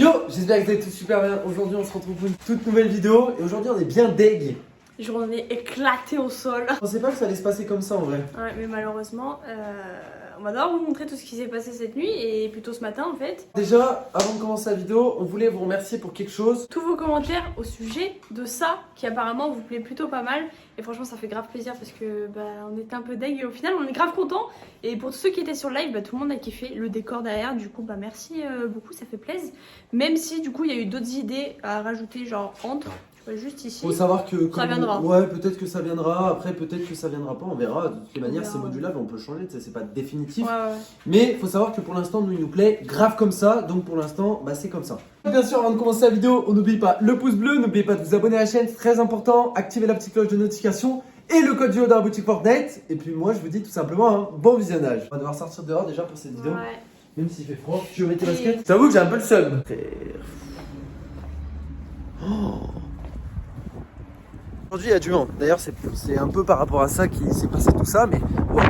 Yo, j'espère que vous allez tous super bien. Aujourd'hui on se retrouve pour une toute nouvelle vidéo et aujourd'hui on est bien deg. Journée éclatée au sol. Je pensais pas que ça allait se passer comme ça en vrai. Ouais, mais malheureusement, on va d'abord vous montrer tout ce qui s'est passé cette nuit et plutôt ce matin en fait. Déjà, avant de commencer la vidéo, on voulait vous remercier pour quelque chose. Tous vos commentaires au sujet de ça qui apparemment vous plaît plutôt pas mal et franchement ça fait grave plaisir parce que on était un peu deg et au final on est grave content. Et pour tous ceux qui étaient sur le live, tout le monde a kiffé le décor derrière, du coup merci beaucoup, ça fait plaisir. Même si du coup il y a eu d'autres idées à rajouter, genre entre. Juste ici. Faut savoir que ça viendra. Ouais, peut-être que ça viendra. Après, peut-être que ça viendra pas. On verra. De toutes les manières, verra, c'est modulable. On peut changer. C'est pas définitif. Ouais. Mais faut savoir que pour l'instant, nous, il nous plaît grave comme ça. Donc pour l'instant, c'est comme ça. Bien sûr, avant de commencer la vidéo, on n'oublie pas le pouce bleu. N'oubliez pas de vous abonner à la chaîne. C'est très important. Activez la petite cloche de notification et le code JO dans la boutique Fortnite. Et puis moi, je vous dis tout simplement bon visionnage. On va devoir sortir dehors déjà pour cette vidéo. Ouais. Même s'il fait froid. Tu veux mettre tes baskets? J'avoue que j'ai un peu le seum. Aujourd'hui il y a du vent, d'ailleurs c'est un peu par rapport à ça qui s'est passé tout ça, mais ouais.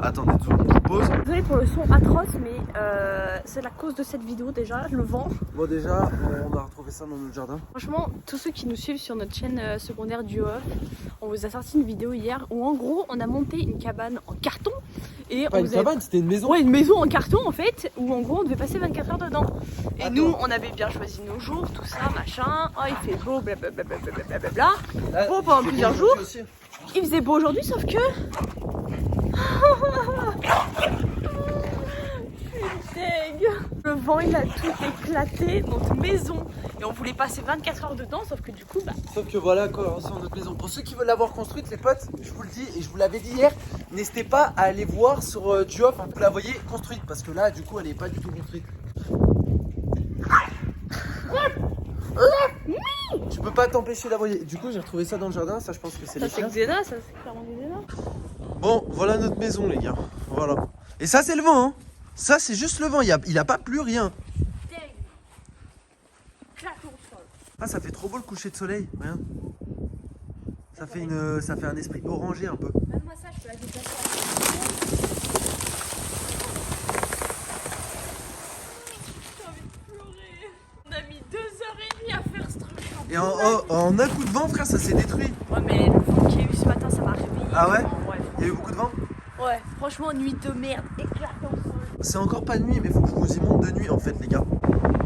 Attendez, tout le monde pause. Désolée pour le son atroce, mais c'est la cause de cette vidéo déjà, le vent. Bon déjà, on a retrouvé ça dans notre jardin. Franchement, tous ceux qui nous suivent sur notre chaîne secondaire du off, on vous a sorti une vidéo hier où en gros on a monté une cabane en carton. Et Pas on une vous cabane, c'était une maison. Ouais, une maison en carton en fait, où en gros on devait passer 24 heures dedans. Et Attends. nous, on avait bien choisi nos jours, tout ça, machin. Oh, il fait beau, blablabla. Bon, pendant plusieurs jours. Il faisait beau aujourd'hui, sauf que... Deg. Le vent il a tout éclaté, notre maison. Et on voulait passer 24 heures dedans, sauf que du coup, Sauf que voilà quoi, on sort notre maison. Pour ceux qui veulent l'avoir construite, les potes, je vous le dis et je vous l'avais dit hier, n'hésitez pas à aller voir sur Duoff, vous la voyez construite, parce que là, du coup, elle est pas du tout construite. Tu peux pas t'empêcher de la voir. Du coup, j'ai retrouvé ça dans le jardin, ça je pense que c'est les ça c'est chiens. Xena, ça c'est clairement du Xena. Bon, voilà notre maison, les gars. Voilà. Et ça, c'est le vent, hein. Ça, c'est juste le vent. Il a pas plu rien. Ah, ça fait trop beau le coucher de soleil. Regarde. Ça fait un esprit orangé un peu. Même moi, ça, je peux la déplacer. J'ai envie de pleurer. On a mis 2h30 à faire ce truc. Et en un coup de vent, frère, ça s'est détruit. Ouais, mais le vent qu'il y a eu ce matin, ça m'a réveillé. Ah ouais? Ouais. Il y a eu beaucoup de vent? Ouais, franchement, nuit de merde, éclatante. C'est encore pas de nuit, mais faut que je vous y monte de nuit en fait, les gars.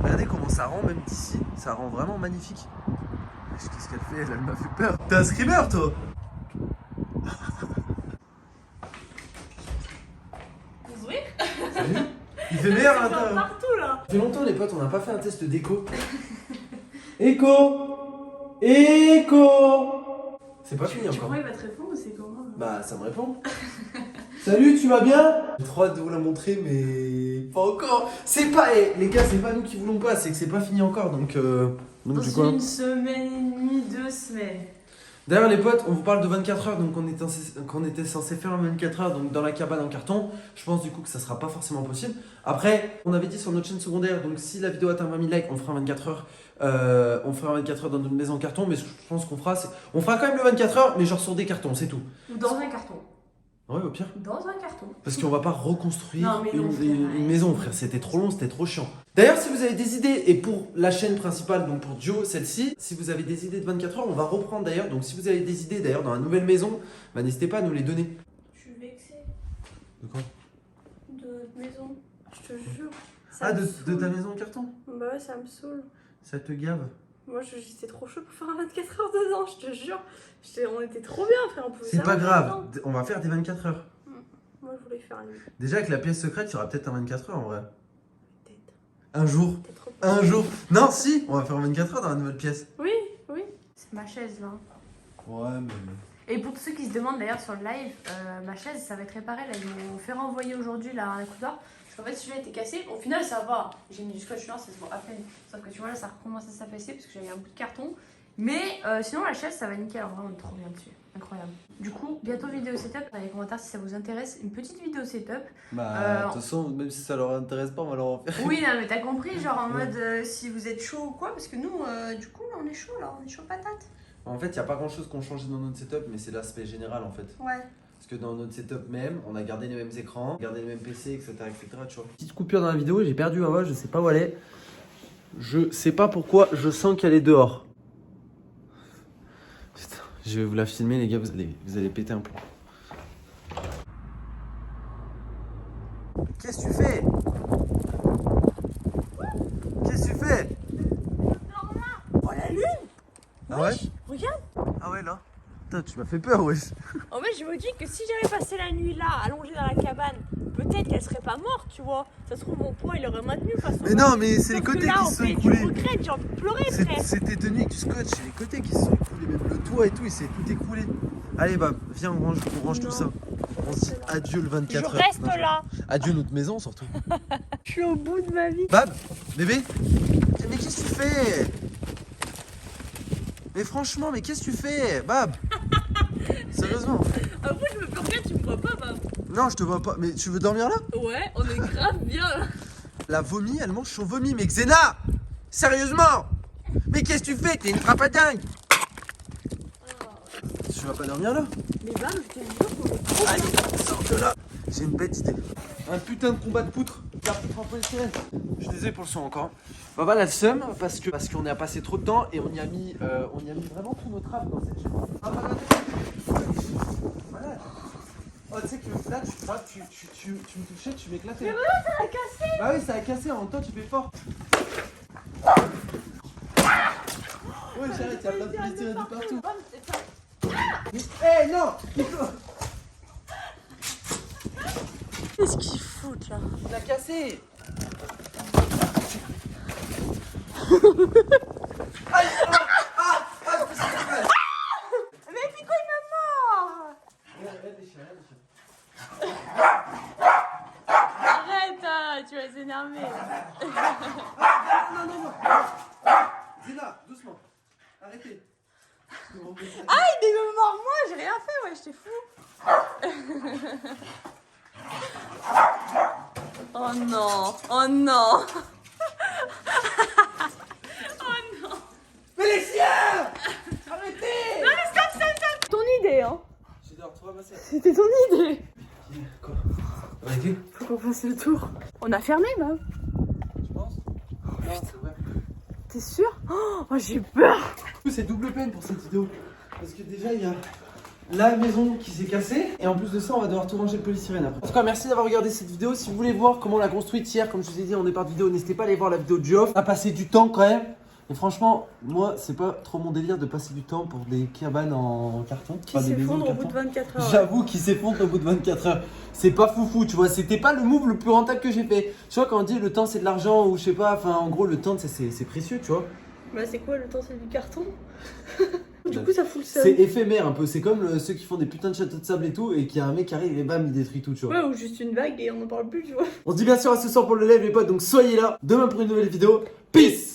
Regardez comment ça rend, même d'ici. Ça rend vraiment magnifique. Qu'est-ce qu'elle fait? Elle m'a fait peur. T'es un screamer, toi? Oui. Salut. Il fait meilleur à l'intérieur. Partout là. Ça fait longtemps, les potes, on n'a pas fait un test d'écho. Écho. Écho. C'est pas fini Tu encore. crois qu'il va te répondre ou c'est comment? Bah, ça me répond. Salut, tu vas bien? J'ai trop hâte de vous la montrer, mais pas encore. C'est pas, les gars, c'est pas nous qui voulons pas, c'est que c'est pas fini encore, donc Dans du coup. une semaine et demie, 2 semaines. D'ailleurs, les potes, on vous parle de 24 heures, donc qu'on était censé faire 24 heures donc dans la cabane en carton. Je pense du coup que ça sera pas forcément possible. Après, on avait dit sur notre chaîne secondaire, donc si la vidéo atteint 20 000 likes, on fera 24 heures. On fera 24 heures dans une maison en carton, mais je pense qu'on fera, on fera quand même le 24 heures, mais genre sur des cartons, c'est tout. Ou dans un carton. Ouais, au pire. Dans un carton. Parce qu'on va pas reconstruire Non, mais non, frère, une maison, frère. C'était trop long, c'était trop chiant. D'ailleurs, si vous avez des idées, et pour la chaîne principale, donc pour Duo, celle-ci, si vous avez des idées de 24 heures, on va reprendre d'ailleurs. Donc si vous avez des idées d'ailleurs dans la nouvelle maison, n'hésitez pas à nous les donner. Je suis vexée De quoi? de notre maison. Je te jure. De ta maison en carton? Bah ouais, ça me saoule. Ça te gave? Moi, j'étais trop chaud pour faire un 24 heures dedans, je te jure. On était trop bien, frère. On pouvait C'est pas faire grave, on va faire des 24 heures. Moi, je voulais faire une. Déjà avec la pièce secrète, il y aura peut-être un 24 heures en vrai. Peut-être. Un jour. T'es trop. Un jour. Non, si, on va faire 24 heures dans la nouvelle pièce. Oui. C'est ma chaise là. Ouais, mais. Et pour tous ceux qui se demandent d'ailleurs sur le live, ma chaise ça va être réparé. Là, ils m'ont fait renvoyer aujourd'hui là, un coudeur. Parce qu'en fait, celui-là était cassé. Au final, ça va. J'ai mis du scotch noir, ça se voit à peine. Sauf que tu vois, là, ça recommence à s'affaisser parce que j'avais un bout de carton. Mais sinon, la chaise ça va nickel. Alors, vraiment, on est trop bien dessus. Incroyable. Du coup, bientôt vidéo setup. Dans les commentaires si ça vous intéresse. Une petite vidéo setup. Bah, de toute façon, même si ça leur intéresse pas, on va leur en faire. Oui, non, mais t'as compris. Genre en mode si vous êtes chaud ou quoi. Parce que nous, du coup, là, on est chaud là. On est chaud patate. En fait, il n'y a pas grand chose qu'on change dans notre setup, mais c'est l'aspect général en fait. Ouais. Parce que dans notre setup même, on a gardé les mêmes écrans, gardé les mêmes PC, etc. Tu vois. Petite coupure dans la vidéo, j'ai perdu Awa, je sais pas où elle est. Je sais pas pourquoi, je sens qu'elle est dehors. Putain, je vais vous la filmer les gars, vous allez péter un plomb. Qu'est-ce que tu fais? Qu'est-ce que tu fais? Oh la lune! Ah ouais? Regarde! Ah ouais là? Putain, tu m'as fait peur, wesh. En fait, je me dis que si j'avais passé la nuit là, allongée dans la cabane, peut-être qu'elle serait pas morte, tu vois. Ça se trouve, mon poids il aurait maintenu de toute façon. Mais non, mais c'est les Sauf que côtés là, qui on se sont fait écoulés. du regret, j'ai envie de pleurer, frère. C'était tenu avec du scotch, c'est les côtés qui se sont écoulés, même le toit et tout, il s'est tout écroulé. Allez, bah, viens, on range tout ça. On se dit adieu le 24 Je heures. reste Non, là. Adieu notre maison surtout. Je suis au bout de ma vie. Bab, bébé, mais qu'est-ce que tu fais? Mais franchement, mais qu'est-ce que tu fais, Bab? Sérieusement? Après, je me fais regarder, tu me vois pas, bah. Non, je te vois pas. Mais tu veux dormir là? Ouais, on est grave bien là. La vomi, elle mange son vomi. Mais Xena! Sérieusement! Mais qu'est-ce que tu fais? T'es une trapadingue! Tu vas pas dormir là? Mais bah, je te jure qu'on est trop Allez, sors de là! J'ai une bête idée. Un putain de combat de poutre. La poutre en polystyrène. Je suis désolé pour le son encore. Bah voilà le seum parce qu'on a passé trop de temps et on y a mis vraiment tout notre âme dans cette chaîne. Ah bah voilà. Oh tu sais que là tu me touchais, tu m'éclatais. Mais voilà, ça a cassé. Bah oui ça a cassé, en même temps tu fais fort. Ouais j'arrête, il y a plein de polystyrène de partout. Eh non! Qu'est-ce qu'ils foutent là? Il a cassé! Aïe! Mais pourquoi il m'a mort? Arrête, tu vas s'énerver. Non! Zéna, doucement! Arrêtez! Aïe, mais il me mord moi, j'ai rien fait, ouais, j'étais fou. Oh non, oh non. Oh non. Mais les chiens! Arrêtez! Non mais stop. Ton idée, hein. J'ai dû retrouver ma sœur. C'était ton idée. Quoi? Arrêtez? Faut qu'on fasse le tour. On a fermé, Bob. Tu penses? Non, c'est vrai. T'es sûr? Oh, j'ai peur. C'est double peine pour cette vidéo. Parce que déjà, il y a la maison qui s'est cassée. Et en plus de ça, on va devoir tout ranger le polystyrène après. En tout cas, merci d'avoir regardé cette vidéo. Si vous voulez voir comment on l'a construite hier, comme je vous ai dit en départ de vidéo, n'hésitez pas à aller voir la vidéo de Geoff. À passer du temps quand même. Et franchement, moi, c'est pas trop mon délire de passer du temps pour des cabanes en carton. Qui Enfin, des maisons en s'effondre au bout carton. de 24 heures. J'avoue qu'il s'effondre au bout de 24 heures. C'est pas foufou, tu vois. C'était pas le move le plus rentable que j'ai fait. Tu vois, quand on dit le temps c'est de l'argent ou je sais pas, enfin, en gros, le temps c'est précieux, tu vois. Bah, c'est quoi le temps? C'est du carton. Du coup, ça fout le seum. C'est éphémère un peu. C'est comme ceux qui font des putains de châteaux de sable et tout, et qu'il y a un mec qui arrive et bam, il détruit tout, tu vois. Ouais, ou juste une vague et on en parle plus, tu vois. On se dit bien sûr à ce soir pour le live, les potes. Donc soyez là demain pour une nouvelle vidéo. Peace!